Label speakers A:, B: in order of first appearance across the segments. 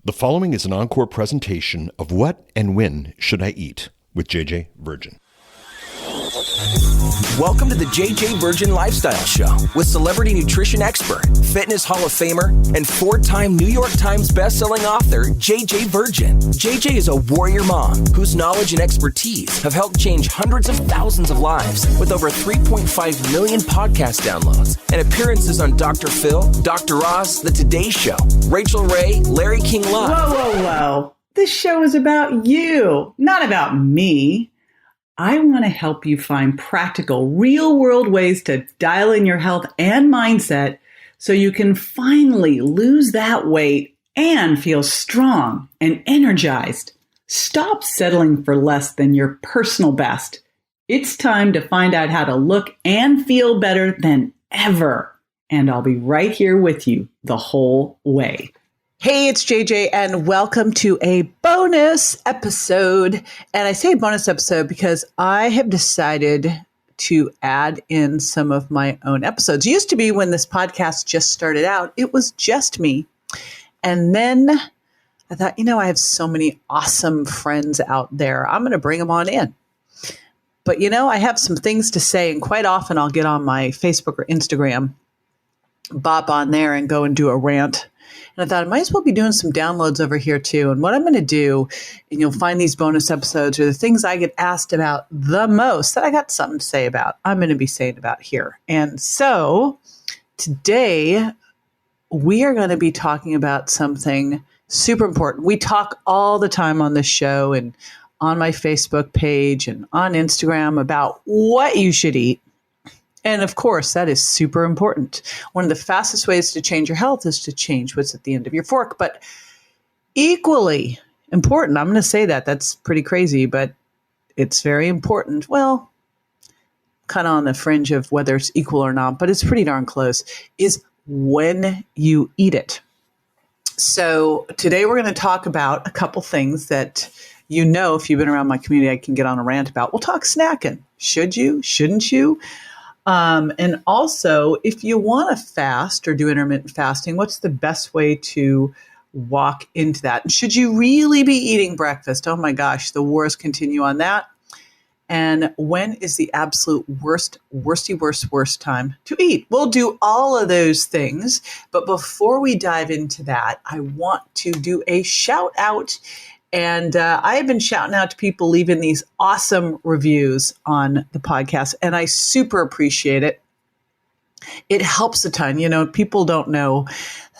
A: The following is an encore presentation of What and When Should I Eat with JJ Virgin.
B: Welcome to the JJ Virgin Lifestyle Show with celebrity nutrition expert, fitness Hall of Famer, and four-time New York Times bestselling author, JJ Virgin. JJ is a warrior mom whose knowledge and expertise have helped change hundreds of thousands of lives with over 3.5 million podcast downloads and appearances on Dr. Phil, Dr. Oz, The Today Show, Rachel Ray, Larry King Live.
C: Whoa. This show is about you, not about me. I want to help you find practical, real-world ways to dial in your health and mindset so you can finally lose that weight and feel strong and energized. Stop settling for less than your personal best. It's time to find out how to look and feel better than ever. And I'll be right here with you the whole way.
D: Hey, it's JJ, and welcome to a bonus episode. And I say bonus episode because I have decided to add in some of my own episodes. It used to be when this podcast just started out, it was just me. And then I thought, I have so many awesome friends out there. I'm going to bring them on in. But, I have some things to say, and quite often I'll get on my Facebook or Instagram, bop on there and go and do a rant. And I thought I might as well be doing some downloads over here too. And what I'm going to do, and you'll find these bonus episodes, are the things I get asked about the most that I got something to say about, I'm going to be saying about here. And so today we are going to be talking about something super important. We talk all the time on this show and on my Facebook page and on Instagram about what you should eat. And of course, that is super important. One of the fastest ways to change your health is to change what's at the end of your fork. But equally important, I'm going to say that's pretty crazy, but it's very important. Well, kind of on the fringe of whether it's equal or not, but it's pretty darn close, is when you eat it. So today we're going to talk about a couple things that if you've been around my community, I can get on a rant about. We'll talk snacking. Should you? Shouldn't you? And also, if you want to fast or do intermittent fasting, what's the best way to walk into that? And should you really be eating breakfast? Oh my gosh, the wars continue on that. And when is the absolute worst time to eat? We'll do all of those things. But before we dive into that, I want to do a shout out. And I have been shouting out to people leaving these awesome reviews on the podcast, and I super appreciate it. It helps a ton. People don't know.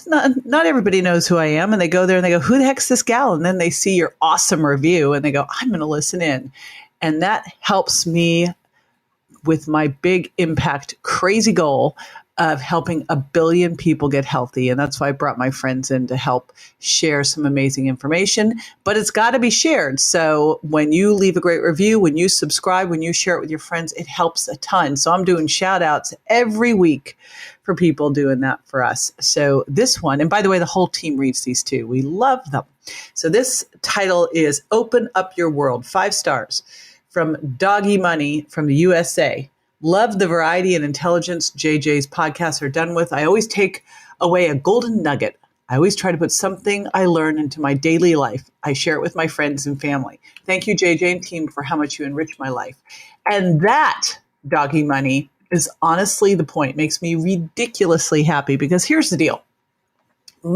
D: Not everybody knows who I am, and they go there and they go, who the heck's this gal? And then they see your awesome review, and they go, I'm going to listen in. And that helps me with my big impact, crazy goal of helping 1 billion people get healthy. And that's why I brought my friends in to help share some amazing information, but it's got to be shared. So when you leave a great review, when you subscribe, when you share it with your friends, it helps a ton. So I'm doing shout outs every week for people doing that for us. So this one, and by the way, the whole team reads these too. We love them. So this title is Open Up Your World, 5 stars from Doggy Money from the USA. Love the variety and intelligence JJ's podcasts are done with. I always take away a golden nugget. I always try to put something I learn into my daily life. I share it with my friends and family. Thank you, JJ and team, for how much you enrich my life. And that, Doggy Money, is honestly the point. Makes me ridiculously happy because here's the deal.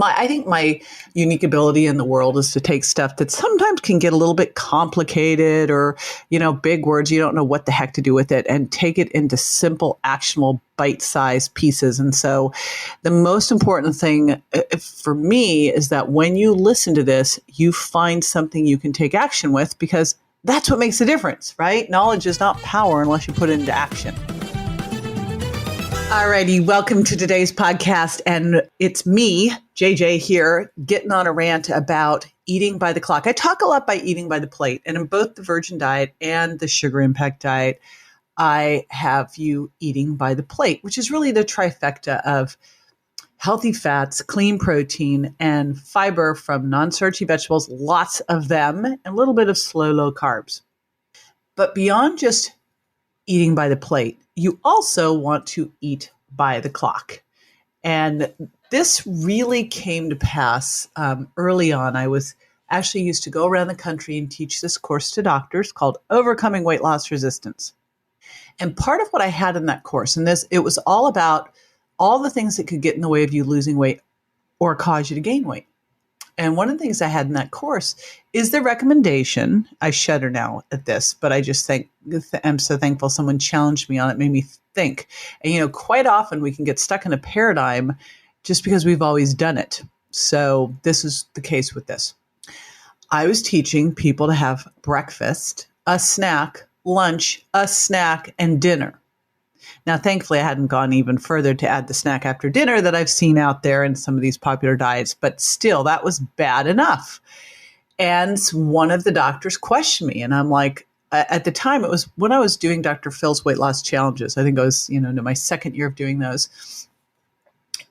D: I think my unique ability in the world is to take stuff that sometimes can get a little bit complicated or, big words, you don't know what the heck to do with it, and take it into simple, actionable, bite-sized pieces. And so the most important thing for me is that when you listen to this, you find something you can take action with, because that's what makes a difference, right? Knowledge is not power unless you put it into action. Alrighty, welcome to today's podcast, and it's me, JJ, here, getting on a rant about eating by the clock. I talk a lot about eating by the plate, and in both the Virgin Diet and the Sugar Impact Diet, I have you eating by the plate, which is really the trifecta of healthy fats, clean protein, and fiber from non-starchy vegetables, lots of them, and a little bit of slow, low carbs. But beyond just eating by the plate, you also want to eat by the clock. And this really came to pass early on. I was actually used to go around the country and teach this course to doctors called Overcoming Weight Loss Resistance. And part of what I had in that course, and it was all about all the things that could get in the way of you losing weight or cause you to gain weight. And one of the things I had in that course is the recommendation. I shudder now at this, but I just I'm so thankful someone challenged me on it, made me think. And, quite often we can get stuck in a paradigm just because we've always done it. So this is the case with this. I was teaching people to have breakfast, a snack, lunch, a snack, and dinner. Now, thankfully, I hadn't gone even further to add the snack after dinner that I've seen out there in some of these popular diets, but still, that was bad enough. And one of the doctors questioned me, and I'm like, at the time, it was when I was doing Dr. Phil's weight loss challenges. I think I was, into my second year of doing those.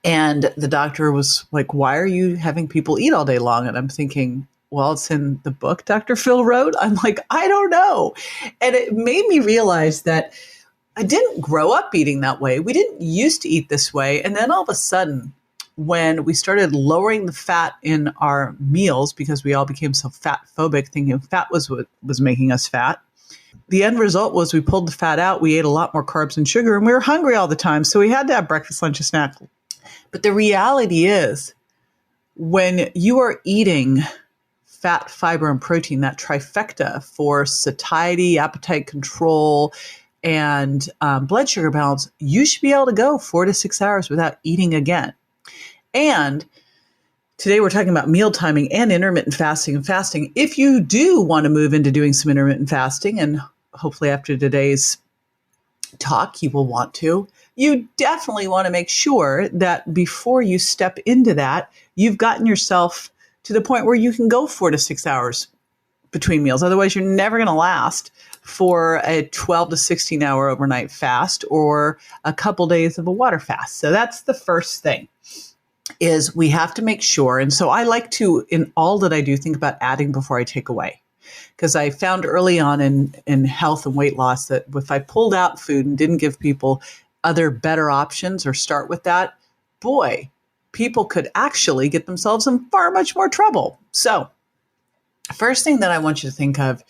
D: And the doctor was like, why are you having people eat all day long? And I'm thinking, well, it's in the book Dr. Phil wrote. I'm like, I don't know. And it made me realize that I didn't grow up eating that way. We didn't used to eat this way. And then all of a sudden, when we started lowering the fat in our meals, because we all became so fat phobic, thinking fat was what was making us fat, the end result was we pulled the fat out. We ate a lot more carbs and sugar, and we were hungry all the time. So we had to have breakfast, lunch, and snack. But the reality is, when you are eating fat, fiber, and protein, that trifecta for satiety, appetite control, and blood sugar balance, you should be able to go 4 to 6 hours without eating again. And today we're talking about meal timing and intermittent fasting and fasting. If you do want to move into doing some intermittent fasting, and hopefully after today's talk you will want to, you definitely want to make sure that before you step into that, you've gotten yourself to the point where you can go 4 to 6 hours between meals. Otherwise, you're never going to last for a 12 to 16 hour overnight fast or a couple days of a water fast. So that's the first thing, is we have to make sure. And so I like to, in all that I do, think about adding before I take away. Because I found early on in health and weight loss that if I pulled out food and didn't give people other better options or start with that, boy, people could actually get themselves in far much more trouble. So first thing that I want you to think of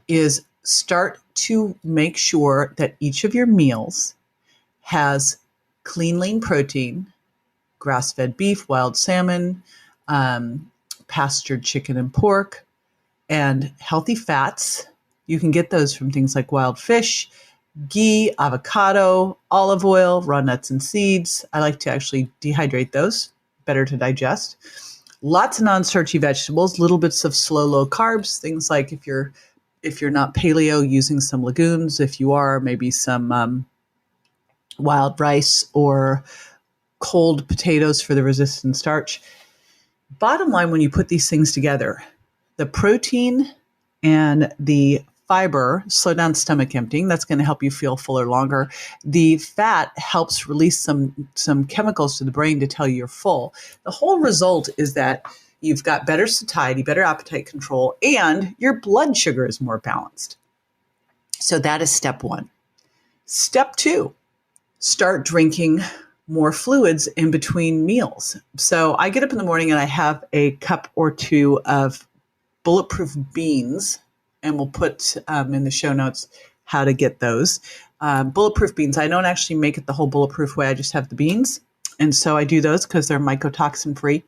D: is start to make sure that each of your meals has clean, lean protein, grass-fed beef, wild salmon, pastured chicken and pork, and healthy fats. You can get those from things like wild fish, ghee, avocado, olive oil, raw nuts and seeds. I like to actually dehydrate those, better to digest. Lots of non-starchy vegetables, little bits of slow, low carbs, things like if you're not paleo, using some legumes. If you are, maybe some wild rice or cold potatoes for the resistant starch. Bottom line, when you put these things together, the protein and the fiber slow down stomach emptying. That's going to help you feel fuller longer. The fat helps release some chemicals to the brain to tell you you're full. The whole result is that you've got better satiety, better appetite control, and your blood sugar is more balanced. So that is step one. Step two, start drinking more fluids in between meals. So I get up in the morning and I have a cup or two of bulletproof beans, and we'll put in the show notes how to get those. Bulletproof beans, I don't actually make it the whole bulletproof way. I just have the beans. And so I do those because they're mycotoxin free.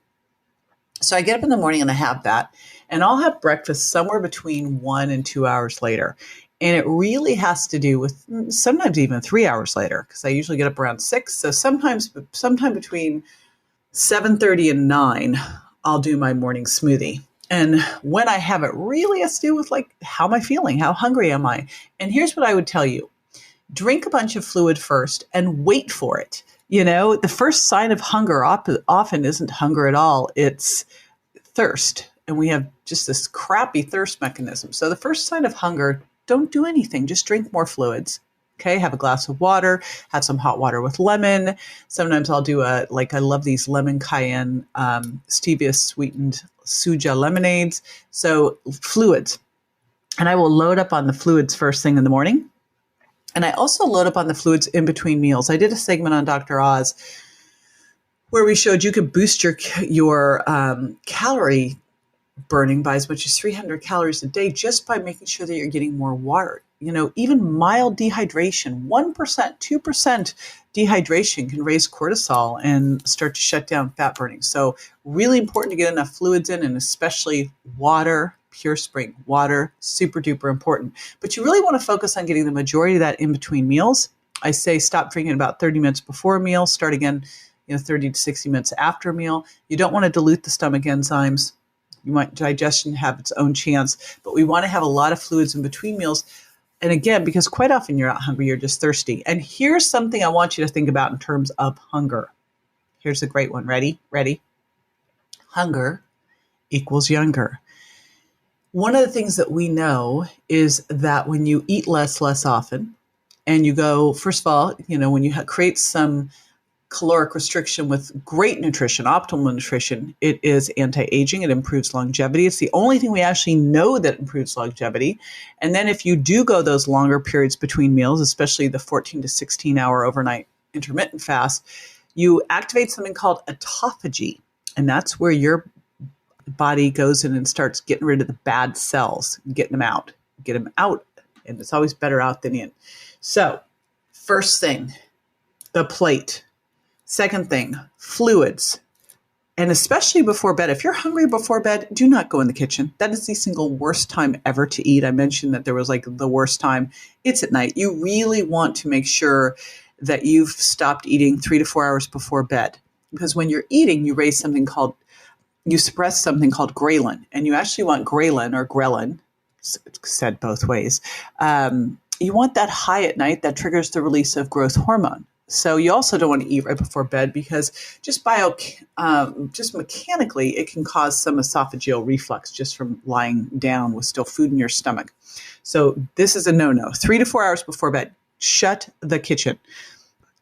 D: So I get up in the morning and I have that, and I'll have breakfast somewhere between 1 and 2 hours later. And it really has to do with sometimes even 3 hours later, because I usually get up around 6. So sometime between 7:30 and 9, I'll do my morning smoothie. And when I have it, really has to do with like, how am I feeling? How hungry am I? And here's what I would tell you. Drink a bunch of fluid first and wait for it. The first sign of hunger often isn't hunger at all. It's thirst. And we have just this crappy thirst mechanism. So the first sign of hunger, don't do anything. Just drink more fluids. Okay, have a glass of water, have some hot water with lemon. Sometimes I'll do I love these lemon cayenne, stevia sweetened suja lemonades. So fluids. And I will load up on the fluids first thing in the morning. And I also load up on the fluids in between meals. I did a segment on Dr. Oz where we showed you could boost your calorie burning by as much as 300 calories a day just by making sure that you're getting more water. Even mild dehydration, 1%, 2% dehydration can raise cortisol and start to shut down fat burning. So really important to get enough fluids in, and especially water, pure spring water, super duper important. But you really want to focus on getting the majority of that in between meals. I say stop drinking about 30 minutes before a meal, start again 30 to 60 minutes after a meal. You don't want to dilute the stomach enzymes. You want digestion to have its own chance, but we want to have a lot of fluids in between meals. And again, because quite often you're not hungry, you're just thirsty. And here's something I want you to think about in terms of hunger. Here's a great one. Ready? Hunger equals younger. One of the things that we know is that when you eat less often, and you go, first of all, when you create some caloric restriction with great nutrition, optimal nutrition, it is anti-aging. It improves longevity. It's the only thing we actually know that improves longevity. And then if you do go those longer periods between meals, especially the 14 to 16 hour overnight intermittent fast, you activate something called autophagy. And that's where your body goes in and starts getting rid of the bad cells, getting them out. And it's always better out than in. So first thing, the plate. Second thing, fluids. And especially before bed. If you're hungry before bed, do not go in the kitchen. That is the single worst time ever to eat. I mentioned that there was the worst time. It's at night. You really want to make sure that you've stopped eating 3 to 4 hours before bed. Because when you're eating, you suppress something called ghrelin. And you actually want ghrelin or ghrelin, said both ways. You want that high at night that triggers the release of growth hormone. So you also don't want to eat right before bed because just mechanically, it can cause some esophageal reflux just from lying down with still food in your stomach. So this is a no-no. 3 to 4 hours before bed, shut the kitchen.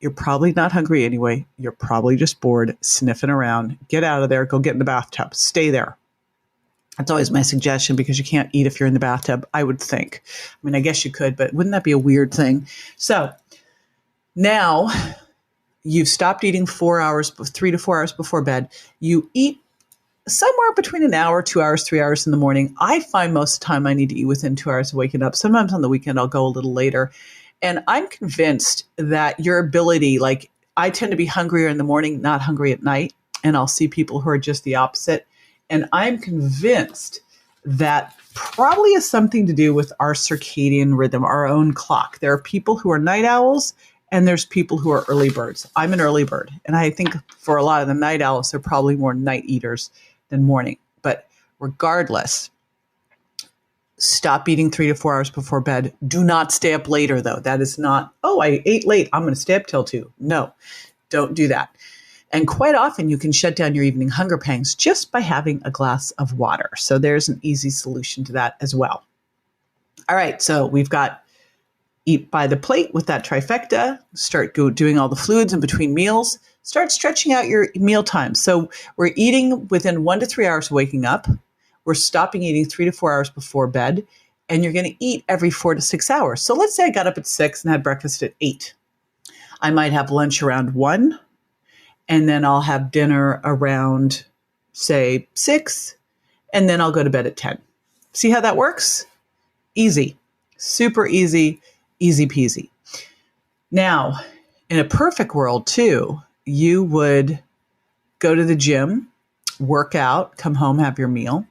D: You're probably not hungry anyway. You're probably just bored, sniffing around. Get out of there. Go get in the bathtub. Stay there. That's always my suggestion because you can't eat if you're in the bathtub, I would think. I mean, I guess you could, but wouldn't that be a weird thing? So now you've stopped eating 3 to 4 hours before bed. You eat somewhere between an hour, 2 hours, 3 hours in the morning. I find most of the time I need to eat within 2 hours of waking up. Sometimes on the weekend, I'll go a little later. And I'm convinced that your ability, I tend to be hungrier in the morning, not hungry at night. And I'll see people who are just the opposite. And I'm convinced that probably has something to do with our circadian rhythm, our own clock. There are people who are night owls and there's people who are early birds. I'm an early bird. And I think for a lot of the night owls, they're probably more night eaters than morning. But regardless, stop eating 3 to 4 hours before bed. Do not stay up later, though. That is not, I ate late, I'm going to stay up till 2. No, don't do that. And quite often you can shut down your evening hunger pangs just by having a glass of water. So there's an easy solution to that as well. All right, so we've got eat by the plate with that trifecta, start doing all the fluids in between meals, start stretching out your meal time. So we're eating within 1 to 3 hours of waking up. We're stopping eating 3 to 4 hours before bed, and you're going to eat every 4 to 6 hours. So let's say I got up at 6 and had breakfast at 8. I might have lunch around 1, and then I'll have dinner around, say, 6, and then I'll go to bed at 10. See how that works? Easy, super easy, easy peasy. Now, in a perfect world too, you would go to the gym, work out, come home, have your meal.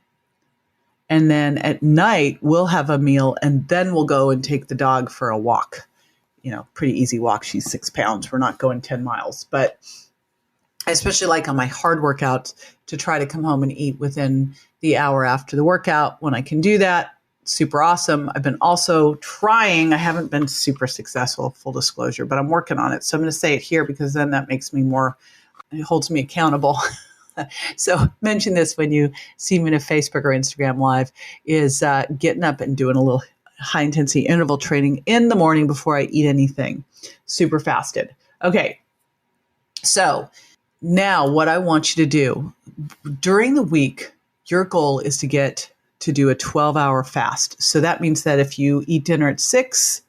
D: And then at night, we'll have a meal, and then we'll go and take the dog for a walk. Pretty easy walk. She's 6 pounds. We're not going 10 miles. But I especially like on my hard workouts to try to come home and eat within the hour after the workout. When I can do that, super awesome. I've been also trying. I haven't been super successful, full disclosure, but I'm working on it. So I'm going to say it here because then that makes me it holds me accountable. So mention this when you see me in a Facebook or Instagram Live, is getting up and doing a little high intensity interval training in the morning before I eat anything. Super fasted. Okay. So now what I want you to do during the week, your goal is to do a 12-hour fast. So that means that if you eat dinner at 6,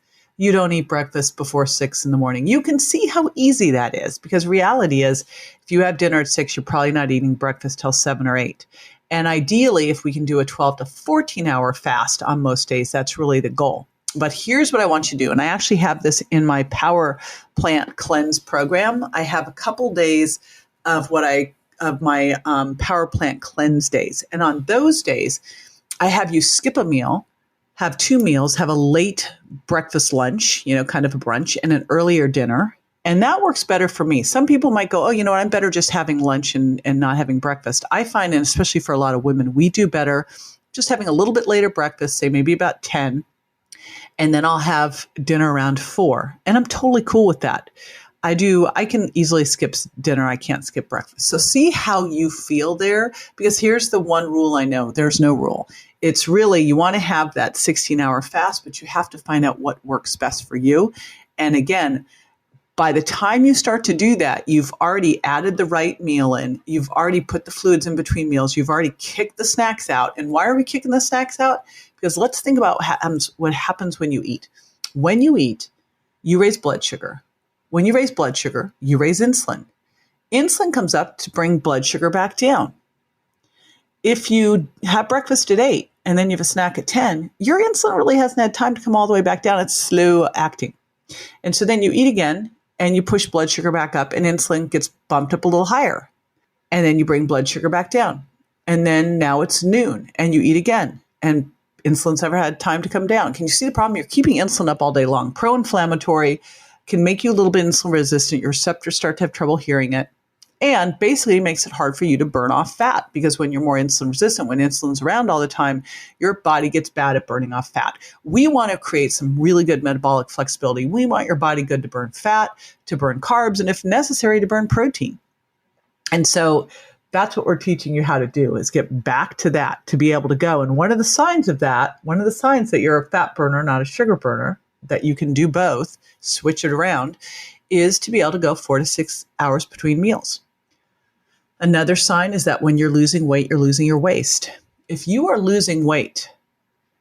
D: you don't eat breakfast before 6 in the morning. You can see how easy that is, because reality is if you have dinner at 6, you're probably not eating breakfast till 7 or 8. And ideally, if we can do a 12 to 14 hour fast on most days, that's really the goal. But here's what I want you to do. And I actually have this in my Power Plant Cleanse program. I have a couple days of my Power Plant Cleanse days. And on those days, I have you skip a meal, have 2 meals, have a late breakfast lunch, kind of a brunch, and an earlier dinner. And that works better for me. Some people might go, oh, you know what, I'm better just having lunch and not having breakfast. I find, and especially for a lot of women, we do better just having a little bit later breakfast, say maybe about 10, and then I'll have dinner around 4. And I'm totally cool with that. I can easily skip dinner. I can't skip breakfast. So see how you feel there, because here's the one rule I know. There's no rule. It's really, you want to have that 16-hour fast, but you have to find out what works best for you. And again, by the time you start to do that, you've already added the right meal in. You've already put the fluids in between meals. You've already kicked the snacks out. And why are we kicking the snacks out? Because let's think about what happens when you eat. When you eat, you raise blood sugar. When you raise blood sugar, you raise insulin. Insulin comes up to bring blood sugar back down. If you have breakfast at 8 and then you have a snack at 10, your insulin really hasn't had time to come all the way back down. It's slow acting. And so then you eat again and you push blood sugar back up and insulin gets bumped up a little higher. And then you bring blood sugar back down. And then now it's noon and you eat again and insulin's never had time to come down. Can you see the problem? You're keeping insulin up all day long. Pro-inflammatory, can make you a little bit insulin resistant. Your receptors start to have trouble hearing it. And basically makes it hard for you to burn off fat, because when you're more insulin resistant, when insulin's around all the time, your body gets bad at burning off fat. We want to create some really good metabolic flexibility. We want your body good to burn fat, to burn carbs, and if necessary, to burn protein. And so that's what we're teaching you how to do, is get back to that, to be able to go. And one of the signs of that, one of the signs that you're a fat burner, not a sugar burner, that you can do both, switch it around, is to be able to go 4 to 6 hours between meals. Another sign is that when you're losing weight, you're losing your waist. If you are losing weight,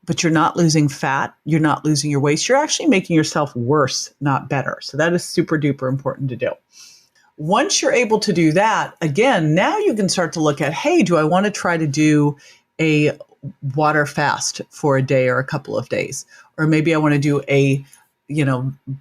D: but you're not losing fat, you're not losing your waist, you're actually making yourself worse, not better. So that is super duper important to do. Once you're able to do that, again, now you can start to look at, hey, do I want to try to do a water fast for a day or a couple of days? Or maybe I want to do a,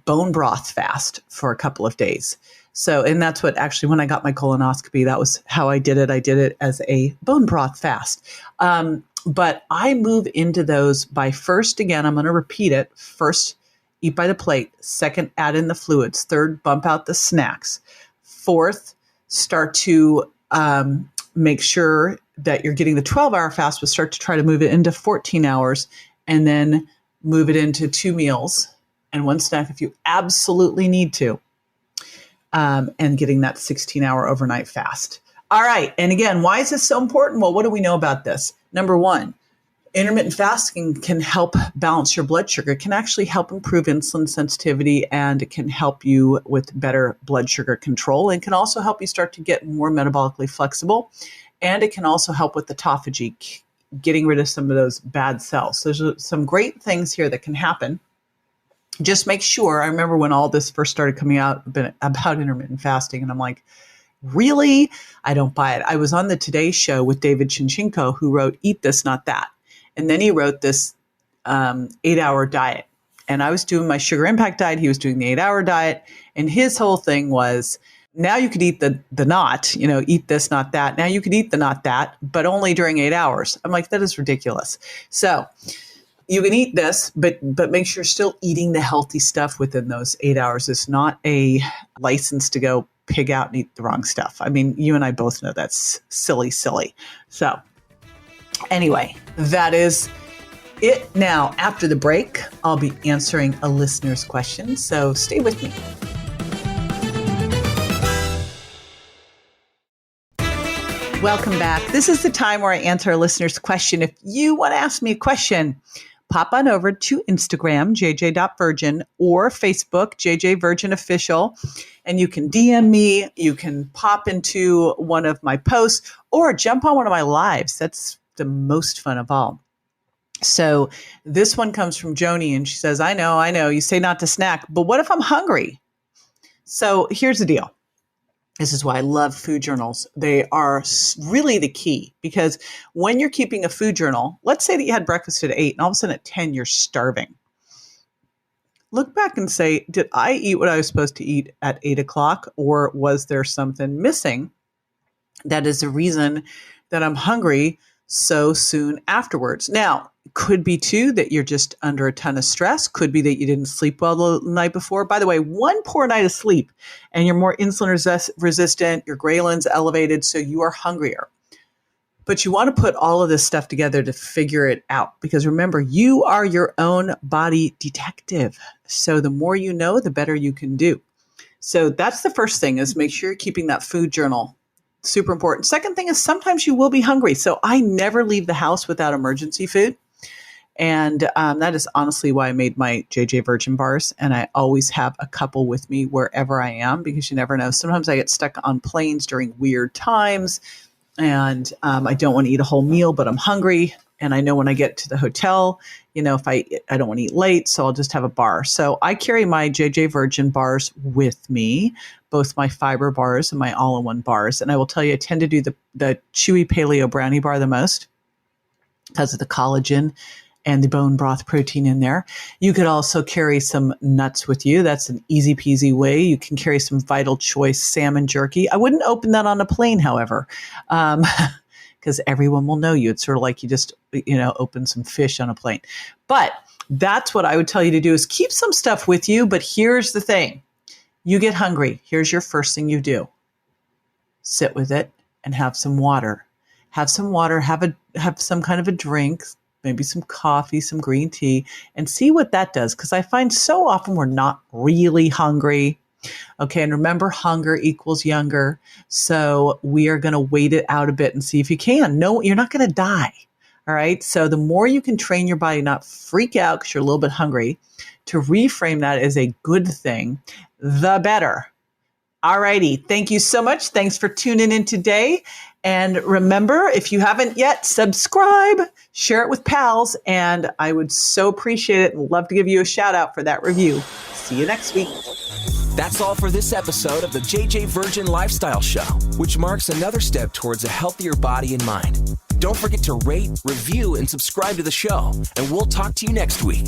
D: bone broth fast for a couple of days. So, and that's what actually, when I got my colonoscopy, that was how I did it. I did it as a bone broth fast. But I move into those by first, again, I'm going to repeat it. First, eat by the plate. Second, add in the fluids. Third, bump out the snacks. Fourth, start to make sure that you're getting the 12-hour fast, but start to try to move it into 14 hours and then move it into 2 meals and 1 snack if you absolutely need to. And getting that 16-hour overnight fast. All right. And again, why is this so important? Well, what do we know about this? Number 1, intermittent fasting can help balance your blood sugar. It can actually help improve insulin sensitivity, and it can help you with better blood sugar control, and can also help you start to get more metabolically flexible. And it can also help with autophagy, getting rid of some of those bad cells. So there's some great things here that can happen. Just make sure, I remember when all this first started coming out about intermittent fasting, and I'm like, really? I don't buy it. I was on the Today Show with David Chinchenko, who wrote Eat This, Not That. And then he wrote this 8-hour diet. And I was doing my sugar impact diet. He was doing the 8-hour diet. And his whole thing was, now you could eat the not, eat this, not that. Now you could eat the not that, but only during 8 hours. I'm like, that is ridiculous. So you can eat this, but make sure you're still eating the healthy stuff within those 8 hours. It's not a license to go pig out and eat the wrong stuff. I mean, you and I both know that's silly. So anyway, that is it. Now, after the break, I'll be answering a listener's question. So stay with me. Welcome back. This is the time where I answer a listener's question. If you want to ask me a question, pop on over to Instagram, jj.virgin, or Facebook, JJ Virgin Official, and you can DM me. You can pop into one of my posts or jump on one of my lives. That's the most fun of all. So this one comes from Joni, and she says, I know, you say not to snack, but what if I'm hungry? So here's the deal. This is why I love food journals. They are really the key, because when you're keeping a food journal, let's say that you had breakfast at 8 and all of a sudden at 10, you're starving. Look back and say, did I eat what I was supposed to eat at 8 o'clock, or was there something missing that is the reason that I'm hungry so soon afterwards? Now, could be too that you're just under a ton of stress. Could be that you didn't sleep well the night before. By the way, one poor night of sleep and you're more insulin resistant, your ghrelin's elevated, so you are hungrier. But you want to put all of this stuff together to figure it out, because remember, you are your own body detective. So the more you know, the better you can do. So that's the first thing, is make sure you're keeping that food journal. Super important. Second thing is sometimes you will be hungry. So I never leave the house without emergency food. And that is honestly why I made my JJ Virgin bars. And I always have a couple with me wherever I am, because you never know. Sometimes I get stuck on planes during weird times, and I don't want to eat a whole meal, but I'm hungry. And I know when I get to the hotel, if I don't want to eat late, so I'll just have a bar. So I carry my JJ Virgin bars with me, both my fiber bars and my all-in-one bars. And I will tell you, I tend to do the chewy paleo brownie bar the most because of the collagen and the bone broth protein in there. You could also carry some nuts with you. That's an easy peasy way. You can carry some Vital Choice salmon jerky. I wouldn't open that on a plane, however, because everyone will know you. It's sort of like you just, open some fish on a plane. But that's what I would tell you to do, is keep some stuff with you. But here's the thing. You get hungry. Here's your first thing you do. Sit with it and have some water. Have some water, have some kind of a drink, maybe some coffee, some green tea, and see what that does. Because I find so often we're not really hungry. Okay, and remember, hunger equals younger. So we are going to wait it out a bit and see if you can. No, you're not going to die. All right. So the more you can train your body not freak out because you're a little bit hungry, to reframe that as a good thing, the better. All righty. Thank you so much. Thanks for tuning in today. And remember, if you haven't yet, subscribe, share it with pals, and I would so appreciate it and love to give you a shout out for that review. See you next week.
B: That's all for this episode of the JJ Virgin Lifestyle Show, which marks another step towards a healthier body and mind. Don't forget to rate, review, and subscribe to the show, and we'll talk to you next week.